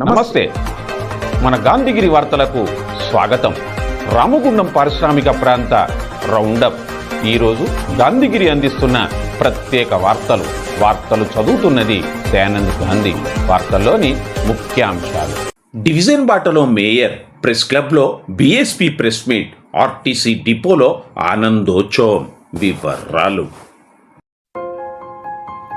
నమస్తే. మన గాంధీగిరి వార్తలకు స్వాగతం. రామగుండం పారిశ్రామిక ప్రాంత రౌండప్. ఈరోజు గాంధీగిరి అందిస్తున్న ప్రత్యేక వార్తలు చదువుతున్నది దయానంద్ గాంధీ. వార్తల్లోని ముఖ్యాంశాలు. డివిజన్ బాటలో మేయర్, ప్రెస్ క్లబ్లో బీఎస్పీ ప్రెస్ మీట్, ఆర్టీసీ డిపోలో ఆనందోత్సవం. వివరాలు.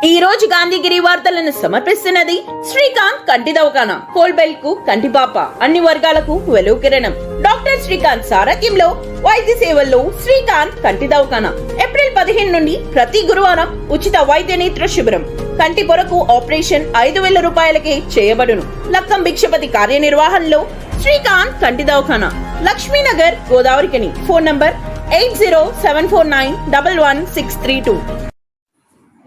ఈ రోజు గాంధీగిరి వార్తలను సమర్పిస్తున్నది శ్రీకాంత్ కంటి దవాఖానా. హోల్బెల్ కు కంటిపాప, అన్ని వర్గాలకు వెలుగు కిరణం. డాక్టర్ శ్రీకాంత్ సారథ్యంలో వైద్య సేవల్లో శ్రీకాంత్ కంటి దవాఖానా. ఏప్రిల్ 15 నుండి ప్రతి గురువారం ఉచిత వైద్య నేత్ర శిబిరం. కంటి పొరకు ఆపరేషన్ 5,000 రూపాయలకే చేయబడును. లక్కం భిక్షపతి కార్యనిర్వహణలో శ్రీకాంత్ కంటి దవాఖానా, లక్ష్మీనగర్, గోదావరికని. Phone number 8074911632.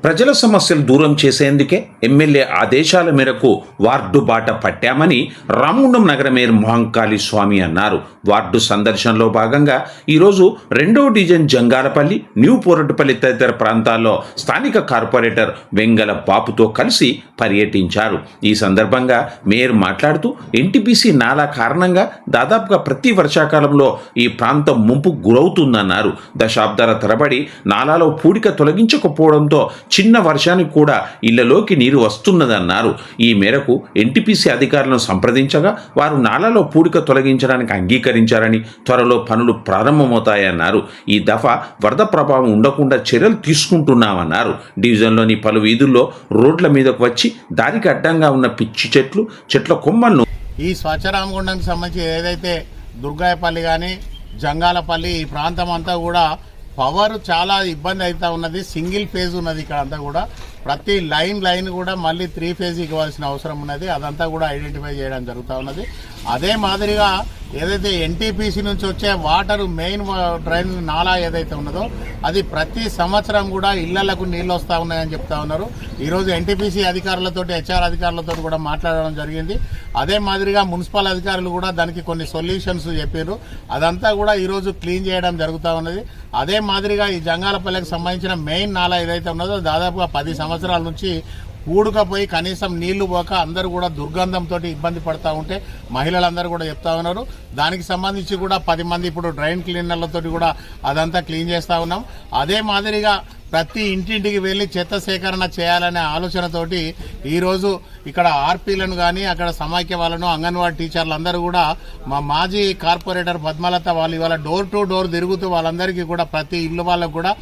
ప్రజల సమస్యలు దూరం చేసేందుకే ఎమ్మెల్యే ఆదేశాల మేరకు వార్డు బాట పట్టామని రామగుండం నగర మేయర్ మహంకాళి స్వామి అన్నారు. వార్డు సందర్శనలో భాగంగా ఈరోజు 2వ డివిజన్ జంగాలపల్లి, న్యూ పోరటపల్లి తదితర ప్రాంతాల్లో స్థానిక కార్పొరేటర్ వెంగళ బాపుతో కలిసి పర్యటించారు. ఈ సందర్భంగా మేయర్ మాట్లాడుతూ ఎన్టీపీసీ నాలా కారణంగా దాదాపుగా ప్రతి వర్షాకాలంలో ఈ ప్రాంతం ముంపు గురవుతుందన్నారు. దశాబ్దాల తరబడి నాలాలో పూడిక తొలగించకపోవడంతో చిన్న వర్షానికి కూడా ఇళ్లలోకి నీరు వస్తున్నదన్నారు. ఈ మేరకు ఎన్టీపీసీ అధికారులను సంప్రదించగా వారు నాలాలో పూడిక తొలగించడానికి అంగీకరించారని, త్వరలో పనులు ప్రారంభమవుతాయన్నారు. ఈ దఫా వరద ప్రభావం ఉండకుండా చర్యలు తీసుకుంటున్నామన్నారు. డివిజన్లోని పలు వీధుల్లో రోడ్ల మీదకు వచ్చి దారికి అడ్డంగా ఉన్న పిచ్చి చెట్ల కొమ్మలను ఈ స్వచ్ఛ రామగుండంకి సంబంధించి ఏదైతే దుర్గాయపల్లి కానీ జంగాలపల్లి ఈ ప్రాంతం అంతా కూడా పవర్ చాలా ఇబ్బంది అవుతా ఉన్నది. సింగిల్ ఫేజ్ ఉన్నది ఇక్కడ అంతా కూడా. ప్రతి లైన్ కూడా మళ్ళీ 3 ఫేజ్ ఇవ్వాల్సిన అవసరం ఉన్నది. అదంతా కూడా ఐడెంటిఫై చేయడం జరుగుతూ ఉన్నది. అదే మాదిరిగా ఏదైతే ఎన్టీపీసీ నుంచి వచ్చే వాటర్ మెయిన్ డ్రైన్ నాలా ఏదైతే ఉన్నదో అది ప్రతి సంవత్సరం కూడా ఇళ్లకు నీళ్ళు వస్తూ ఉన్నాయని చెప్తా ఉన్నారు. ఈరోజు ఎన్టీపీసీ అధికారులతో, హెచ్ఆర్ అధికారులతో కూడా మాట్లాడడం జరిగింది. అదే మాదిరిగా మున్సిపల్ అధికారులు కూడా దానికి కొన్ని సొల్యూషన్స్ చెప్పారు. అదంతా కూడా ఈరోజు క్లీన్ చేయడం జరుగుతూ ఉన్నది. అదే మాదిరిగా ఈ జంగాలపల్లికి సంబంధించిన మెయిన్ నాలా ఏదైతే ఉన్నదో దాదాపుగా 10 సంవత్సరాల నుంచి పూడుకపోయి కనీసం నీళ్లు పోక అందరూ కూడా దుర్గంధంతో ఇబ్బంది పడతా ఉంటే మహిళలందరూ కూడా చెప్తా ఉన్నారు. దానికి సంబంధించి కూడా 10 మంది ఇప్పుడు డ్రైన్ క్లీనర్లతో కూడా అదంతా క్లీన్ చేస్తూ ఉన్నాం. అదే మాదిరిగా ప్రతి ఇంటింటికి వెళ్లి చెత్త సేకరణ చేయాలనే ఆలోచనతోటి ఈరోజు ఇక్కడ ఆర్పీలను కానీ అక్కడ సమాఖ్య వాళ్ళను, అంగన్వాడీ టీచర్లు అందరూ కూడా మా మాజీ కార్పొరేటర్ పద్మలత వాళ్ళు ఇవాళ డోర్ టు డోర్ తిరుగుతూ వాళ్ళందరికీ కూడా ప్రతి ఇల్లు వాళ్ళకు కూడా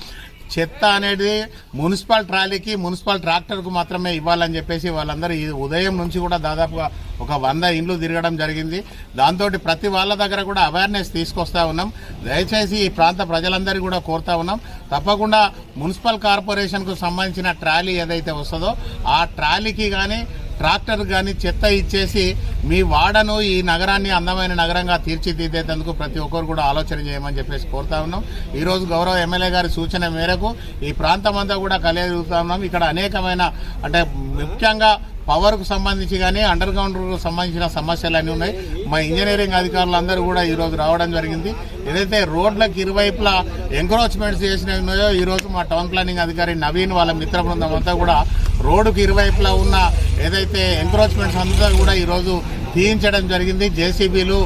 చెత్త అనేది మున్సిపల్ ట్రాలీకి, మున్సిపల్ ట్రాక్టర్కు మాత్రమే ఇవ్వాలని చెప్పేసి వాళ్ళందరూ ఈ ఉదయం నుంచి కూడా దాదాపుగా ఒక 100 ఇండ్లు తిరగడం జరిగింది. దాంతో ప్రతి వాళ్ళ దగ్గర కూడా అవేర్నెస్ తీసుకొస్తా ఉన్నాం. దయచేసి ఈ ప్రాంత ప్రజలందరికీ కూడా కోరుతా ఉన్నాం, తప్పకుండా మున్సిపల్ కార్పొరేషన్కు సంబంధించిన ట్రాలీ ఏదైతే వస్తుందో ఆ ట్రాలీకి కానీ ట్రాక్టర్ కానీ చెత్త ఇచ్చేసి మీ వాడను ఈ నగరాన్ని అందమైన నగరంగా తీర్చిదిద్దేందుకు ప్రతి ఒక్కరు కూడా ఆలోచన చేయమని చెప్పేసి కోరుతా ఉన్నాం. ఈరోజు గౌరవ ఎమ్మెల్యే గారి సూచన మేరకు ఈ ప్రాంతం అంతా కూడా కలియజరుగుతా ఉన్నాం. ఇక్కడ అనేకమైన అంటే ముఖ్యంగా పవర్కు సంబంధించి కానీ అండర్ గ్రౌండ్కు సంబంధించిన సమస్యలు అన్నీ ఉన్నాయి. మా ఇంజనీరింగ్ అధికారులు అందరూ కూడా ఈరోజు రావడం జరిగింది. ఏదైతే రోడ్లకు ఇరువైపులా ఎంక్రోచ్మెంట్స్ చేసినవి ఉన్నాయో ఈరోజు మా టౌన్ ప్లానింగ్ అధికారి నవీన్ వాళ్ళ మిత్ర బృందం అంతా కూడా రోడ్డుకు ఇరువైపులా ఉన్న ఏదైతే ఎంక్రోచ్మెంట్స్ అంతా కూడా ఈరోజు తీయించడం జరిగింది. జేసీబీలు,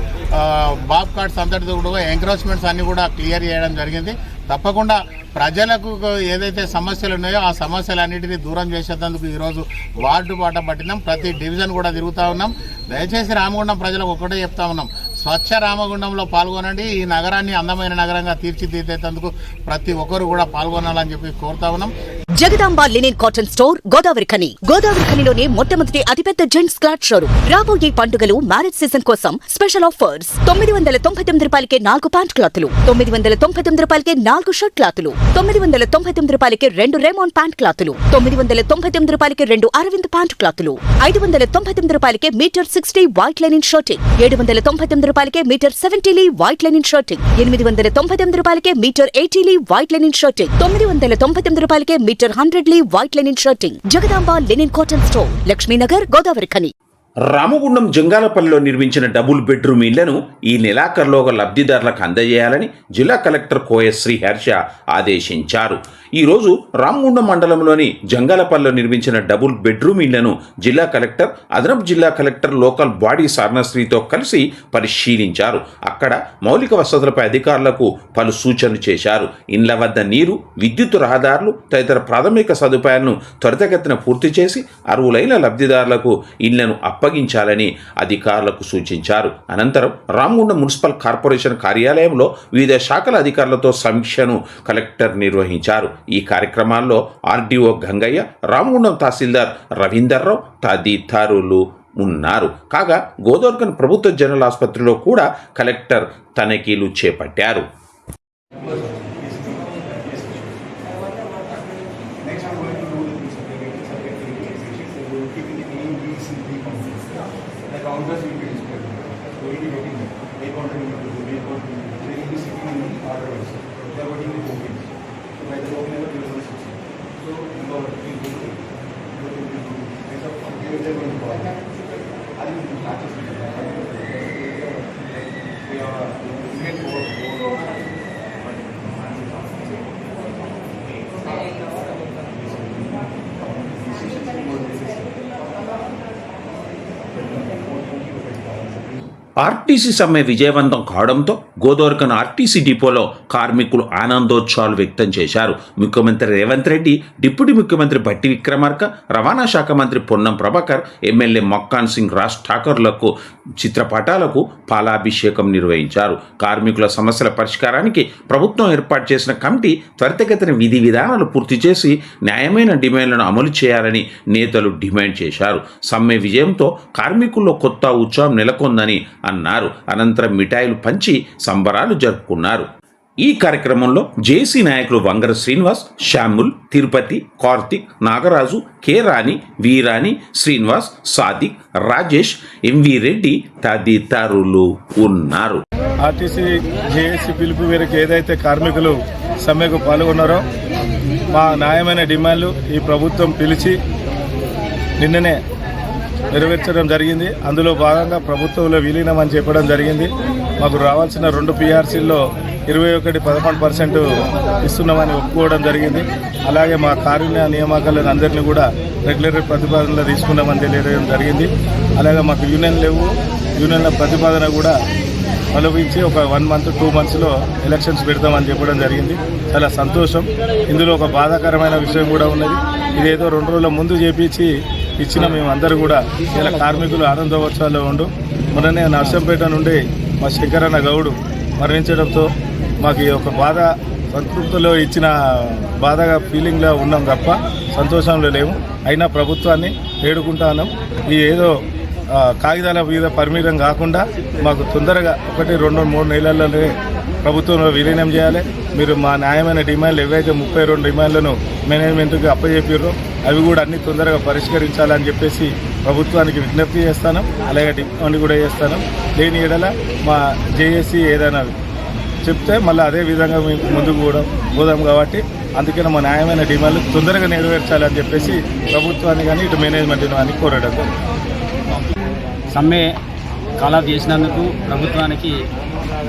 బాబ్ కార్డ్స్ అంతటితో కూడా ఎంక్రోచ్మెంట్స్ అన్ని కూడా క్లియర్ చేయడం జరిగింది. తప్పకుండా ప్రజలకు ఏదైతే సమస్యలు ఉన్నాయో ఆ సమస్యలన్నింటినీ దూరం చేసేందుకు ఈరోజు వార్డు బాట పట్టినాం. ప్రతి డివిజన్ కూడా తిరుగుతూ ఉన్నాం. దయచేసి రామగుండం ప్రజలకు ఒకటే చెప్తా ఉన్నాం, స్వచ్ఛ రామగుండంలో పాల్గొనండి. ఈ నగరాన్ని అందమైన నగరంగా తీర్చిదిద్దేందుకు ప్రతి ఒక్కరు కూడా పాల్గొనాలని చెప్పి కోరుతా ఉన్నాం. Jagadamba linen cotton store, Godavarikhani. గోదావరిఖనిలోనే మొట్టమొదటి అతిపెద్ద జెంట్స్ క్లాత్ షోరూమ్. రాబోయే పండుగలు, మ్యారేజ్ సీజన్ కోసం స్పెషల్ ఆఫర్స్. 999 రూపాయలకే 4 ప్యాంట్ క్లాతులు, 999 రూపాయలకే 4 షర్ట్ క్లాతులు, 999 రూపాయలకే 2 రేమాన్ ప్యాంట్ క్లాతులు, 999 రూపాయలకే 2 అరవింద్ ప్యాంట్ క్లాతులు, 599 రూపాయలకే మీటర్ 60 వైట్ లెనిన్ షర్టింగ్, 799 రూపాయలకే metre 70 lea white linen shirting, 899 రూపాయలకే metre 80 lea white linen shirting, 999 రూపాయలకే metre 100 lea white linen shirting. Jagadamba linen cotton store, Lakshminagar, Godavarikhani. Ramagundam జంగాలపల్లిలో నిర్మించిన డబుల్ బెడ్రూమ్ ఇళ్లను ఈ నెలాఖరులోగా లబ్ధిదారులకు అందజేయాలని జిల్లా కలెక్టర్ కోయ శ్రీహర్ష ఆదేశించారు. ఈరోజు రామగుండం మండలంలోని జంగాలపల్లిలో నిర్మించిన డబుల్ బెడ్రూమ్ ఇళ్లను జిల్లా కలెక్టర్, అదనపు జిల్లా కలెక్టర్, లోకల్ బాడీ సార్నశ్రీతో కలిసి పరిశీలించారు. అక్కడ మౌలిక వసతులపై అధికారులకు పలు సూచనలు చేశారు. ఇండ్ల వద్ద నీరు, విద్యుత్, రహదారులు తదితర ప్రాథమిక సదుపాయాలను త్వరితగతిన పూర్తి చేసి అర్హులైన లబ్ధిదారులకు ఇళ్లను అప్పగించాలని అధికారులకు సూచించారు. అనంతరం రామగుండం మున్సిపల్ కార్పొరేషన్ కార్యాలయంలో వివిధ శాఖల అధికారులతో సమీక్షను కలెక్టర్ నిర్వహించారు. ఈ కార్యక్రమాల్లో ఆర్డీఓ గంగయ్య, రామగుండం తహసీల్దార్ రవీందర్రావు తదితరులు ఉన్నారు. కాగా గోదావరిఖని ప్రభుత్వ జనరల్ ఆసుపత్రిలో కూడా కలెక్టర్ తనిఖీలు చేపట్టారు. ఆర్టీసీ సమ్మె విజయవంతం కావడంతో గోదావరిఖని ఆర్టీసీ డిపోలో కార్మికులు ఆనందోత్సవాలు వ్యక్తం చేశారు. ముఖ్యమంత్రి రేవంత్ రెడ్డి, డిప్యూటీ ముఖ్యమంత్రి భట్టి విక్రమార్క, రవాణా శాఖ మంత్రి పొన్నం ప్రభాకర్, ఎమ్మెల్యే మక్కాన్ సింగ్, రాజ్ ఠాకూర్లకు చిత్రపటాలకు పాలాభిషేకం నిర్వహించారు. కార్మికుల సమస్యల పరిష్కారానికి ప్రభుత్వం ఏర్పాటు చేసిన కమిటీ త్వరితగతిన విధి విధానాలు పూర్తి చేసి న్యాయమైన డిమాండ్లను అమలు చేయాలని నేతలు డిమాండ్ చేశారు. సమ్మె విజయంతో కార్మికుల్లో కొత్త ఉత్సాహం నెలకొందని అన్నారు. అనంతరం మిఠాయిలు పంచి సంబరాలు జరుపుకున్నారు. ఈ కార్యక్రమంలో జేసీ నాయకులు వంగర శ్రీనివాస్, శ్యాముల్, తిరుపతి, కార్తిక్, నాగరాజు, కె రాణి, వీరాణి, శ్రీనివాస్, సాదిక్, రాజేష్, ఎంవి రెడ్డి తదితరులు ఉన్నారు. ఆర్టీసీ జేఏసీ పిలుపు మేరకు ఏదైతే కార్మికులు సమ్మెకు పాల్గొన్నారో మా న్యాయమైన డిమాండ్లు ఈ ప్రభుత్వం పిలిచి నిన్ననే నెరవేర్చడం జరిగింది. అందులో భాగంగా ప్రభుత్వంలో విలీనం అని చెప్పడం జరిగింది. మాకు రావాల్సిన 2 PRCల్లో 21-11% ఇస్తున్నామని ఒప్పుకోవడం జరిగింది. అలాగే మా కారుణ్య నియామకాలను అందరినీ కూడా రెగ్యులర్ ప్రతిపాదనలో తీసుకున్నామని తెలియడం జరిగింది. అలాగే మాకు యూనియన్ లేవు, యూనియన్ల ప్రతిపాదన కూడా ఆలోచించి ఒక 1 month 2 monthsలో ఎలక్షన్స్ పెడతామని చెప్పడం జరిగింది. చాలా సంతోషం. ఇందులో ఒక బాధాకరమైన విషయం కూడా ఉన్నది. ఇదేదో 2 రోజుల ముందు చేపించి ఇచ్చిన మేమందరూ కూడా ఇలా కార్మికులు ఆనందోత్సవాల్లో ఉండు. మొన్ననే నర్సంపేట నుండి మా శంకరన్న గౌడు మరణించడంతో మాకు ఈ యొక్క బాధ సంతృప్తిలో ఇచ్చిన బాధగా ఫీలింగ్లో ఉన్నాం తప్ప సంతోషంలో లేము. అయినా ప్రభుత్వాన్ని వేడుకుంటాను, ఈ ఏదో కాగితాల మీద పరిమితం కాకుండా మాకు తొందరగా 1, 2, 3 నెలల్లోనే ప్రభుత్వంలో విలీనం చేయాలి. మీరు మా న్యాయమైన డిమాండ్లు ఏవైతే 32 డిమాండ్లను మేనేజ్మెంట్కి అప్పచెప్పారో అవి కూడా అన్ని తొందరగా పరిష్కరించాలని చెప్పేసి ప్రభుత్వానికి విజ్ఞప్తి చేస్తాను. అలాగే డిమాండ్ కూడా చేస్తాను. లేని ఎడల మా జేఏసీ ఏదైనా చెప్తే మళ్ళీ అదే విధంగా మేము ముందుకు కూడా పోదాం. కాబట్టి అందుకని మా న్యాయమైన డిమాండ్లు తొందరగా నెరవేర్చాలని చెప్పేసి ప్రభుత్వాన్ని కానీ ఇటు మేనేజ్మెంట్ కానీ కోరడం. సమ్మె కాలాప్ చేసినందుకు ప్రభుత్వానికి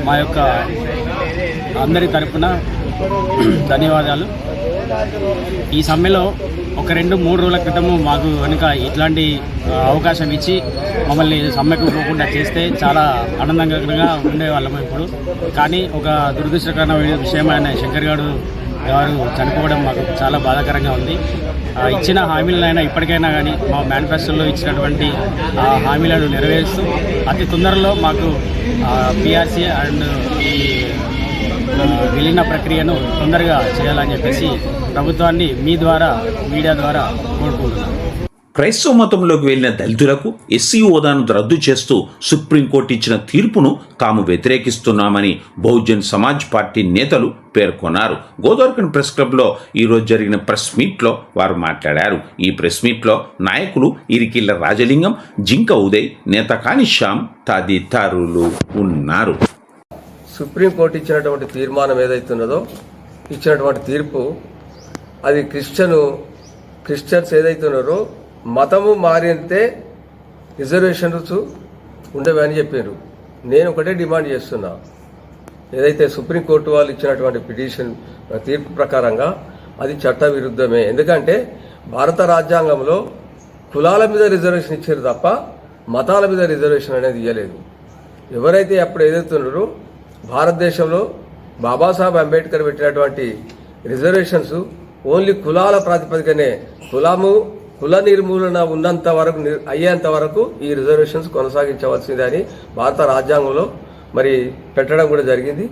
మా యొక్క అందరి తరపున ధన్యవాదాలు. ఈ సమ్మెలో ఒక 2-3 రోజుల క్రితము మాకు కనుక ఇట్లాంటి అవకాశం ఇచ్చి మమ్మల్ని సమ్మెకు పోకుండా చేస్తే చాలా ఆనందంగా ఉండేవాళ్ళము ఇప్పుడు. కానీ ఒక దురదృష్టకరమైన విషయమైన శంకర్ గారు చనిపోవడం మాకు చాలా బాధాకరంగా ఉంది. ఇచ్చిన హామీలనైనా ఇప్పటికైనా కానీ మా మేనిఫెస్టోలో ఇచ్చినటువంటి హామీలను నెరవేరుస్తూ అతి తొందరలో మాకు పిఆర్సీ అండ్ ఈ విలీన ప్రక్రియను తొందరగా చేయాలని చెప్పేసి ప్రభుత్వాన్ని మీ ద్వారా, మీడియా ద్వారా కోరుకుంటున్నాను. క్రైస్తవ మతంలోకి వెళ్లిన దళితులకు ఎస్సీ హోదాను రద్దు చేస్తూ సుప్రీంకోర్టు ఇచ్చిన తీర్పును తాము వ్యతిరేకిస్తున్నామని బహుజన్ సమాజ్ పార్టీ నేతలు పేర్కొన్నారు. గోదావరిఖని ప్రెస్ క్లబ్లో ఈరోజు జరిగిన ప్రెస్ మీట్లో వారు మాట్లాడారు. ఈ ప్రెస్ మీట్లో నాయకులు ఇరికిళ్ల రాజలింగం, జింక ఉదయ్, నేత కాని శ్యామ్ తదితరులు ఉన్నారు. సుప్రీంకోర్టు ఇచ్చినటువంటి తీర్మానం ఏదైతున్నదో, ఇచ్చినటువంటి తీర్పు అది క్రిస్టియన్స్ ఏదైతున్నారో మతము మారితే రిజర్వేషన్స్ ఉండవని చెప్పారు. నేను ఒకటే డిమాండ్ చేస్తున్నా, ఏదైతే సుప్రీంకోర్టు వాళ్ళు ఇచ్చినటువంటి పిటిషన్ తీర్పు ప్రకారంగా అది చట్ట విరుద్ధమే. ఎందుకంటే భారత రాజ్యాంగంలో కులాల మీద రిజర్వేషన్ ఇచ్చారు తప్ప మతాల మీద రిజర్వేషన్ అనేది ఇవ్వలేదు. ఎవరైతే అప్పుడు ఏదైతున్నారో భారతదేశంలో బాబాసాహెబ్ అంబేద్కర్ పెట్టినటువంటి రిజర్వేషన్స్ ఓన్లీ కులాల ప్రాతిపదికనే, కుల నిర్మూలన ఉన్నంత వరకు అయ్యేంత వరకు ఈ రిజర్వేషన్స్ కొనసాగించవలసిందే అని భారత రాజ్యాంగంలో మరి పెట్టడం కూడా జరిగింది.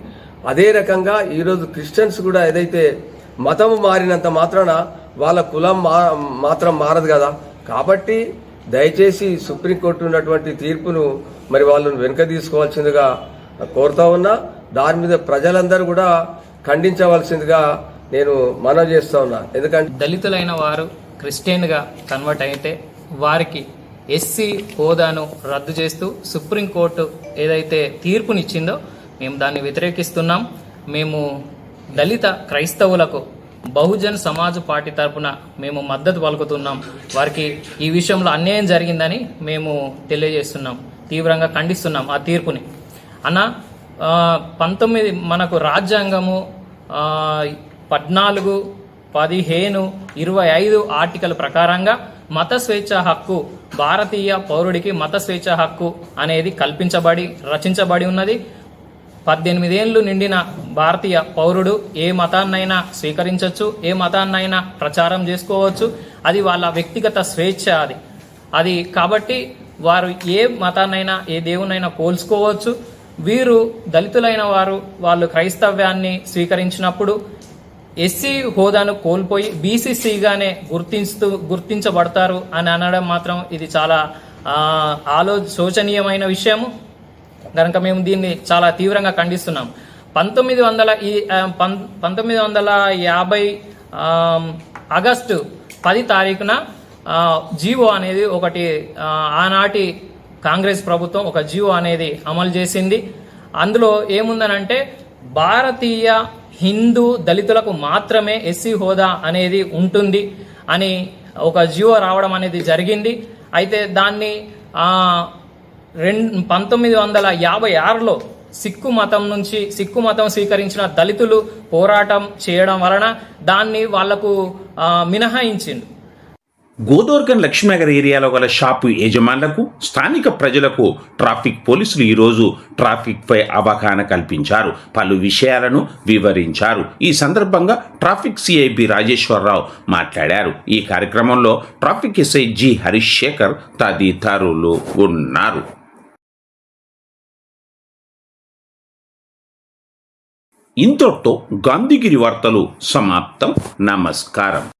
అదే రకంగా ఈరోజు క్రిస్టియన్స్ కూడా ఏదైతే మతం మారినంత మాత్రాన వాళ్ళ కులం మాత్రం మారదు కదా. కాబట్టి దయచేసి సుప్రీంకోర్టు ఉన్నటువంటి తీర్పును మరి వాళ్ళను వెనుక తీసుకోవాల్సిందిగా కోరుతా ఉన్నా. దాని మీద ప్రజలందరూ కూడా ఖండించవలసిందిగా నేను మనవి చేస్తా ఉన్నా. ఎందుకంటే దళితులైన వారు క్రిస్టియన్గా కన్వర్ట్ అయితే వారికి ఎస్సీ హోదాను రద్దు చేస్తూ సుప్రీంకోర్టు ఏదైతే తీర్పునిచ్చిందో మేము దాన్ని వ్యతిరేకిస్తున్నాం. మేము దళిత క్రైస్తవులకు బహుజన్ సమాజ్ పార్టీ తరఫున మేము మద్దతు పలుకుతున్నాం. వారికి ఈ విషయంలో అన్యాయం జరిగిందని మేము తెలియజేస్తున్నాం, తీవ్రంగా ఖండిస్తున్నాం ఆ తీర్పుని. అన్న 19 మనకు రాజ్యాంగము 14, 15, 25 ఆర్టికల్ ప్రకారంగా మత స్వేచ్ఛ హక్కు, భారతీయ పౌరుడికి మత స్వేచ్ఛ హక్కు అనేది రచించబడి ఉన్నది. 18 ఏళ్ళు నిండిన భారతీయ పౌరుడు ఏ మతాన్నైనా స్వీకరించవచ్చు, ఏ మతాన్నైనా ప్రచారం చేసుకోవచ్చు. అది వాళ్ళ వ్యక్తిగత స్వేచ్ఛ. అది కాబట్టి వారు ఏ మతాన్నైనా ఏ దేవునైనా పోల్చుకోవచ్చు. వీరు దళితులైన వాళ్ళు క్రైస్తవ్యాన్ని స్వీకరించినప్పుడు ఎస్సీ హోదాను కోల్పోయి బీసీసీగానే గుర్తించబడతారు అని అనడం మాత్రం ఇది చాలా శోచనీయమైన విషయము. కనుక మేము దీన్ని చాలా తీవ్రంగా ఖండిస్తున్నాం. 1950 ఆగస్టు 10 తారీఖున జీవో అనేది ఒకటి ఆనాటి కాంగ్రెస్ ప్రభుత్వం ఒక జీవో అనేది అమలు చేసింది. అందులో ఏముందనంటే భారతీయ హిందూ దళితులకు మాత్రమే ఎస్సీ హోదా అనేది ఉంటుంది అని ఒక జీవో రావడం అనేది జరిగింది. అయితే దాన్ని 1956లో సిక్కు మతం స్వీకరించిన దళితులు పోరాటం చేయడం వలన దాన్ని వాళ్లకు మినహాయించింది. గోదోర్గన్ లక్ష్మీనగర్ ఏరియాలో గల షాపు యజమానులకు, స్థానిక ప్రజలకు ట్రాఫిక్ పోలీసులు ఈరోజు ట్రాఫిక్ పై అవగాహన కల్పించారు, పలు విషయాలను వివరించారు. ఈ సందర్భంగా ట్రాఫిక్ సిఐబి రాజేశ్వరరావు మాట్లాడారు. ఈ కార్యక్రమంలో traffic SI G Harish Shekar తదితరులు ఉన్నారు. ఇంతటితో గాంధీగిరి వార్తలు సమాప్తం. నమస్కారం.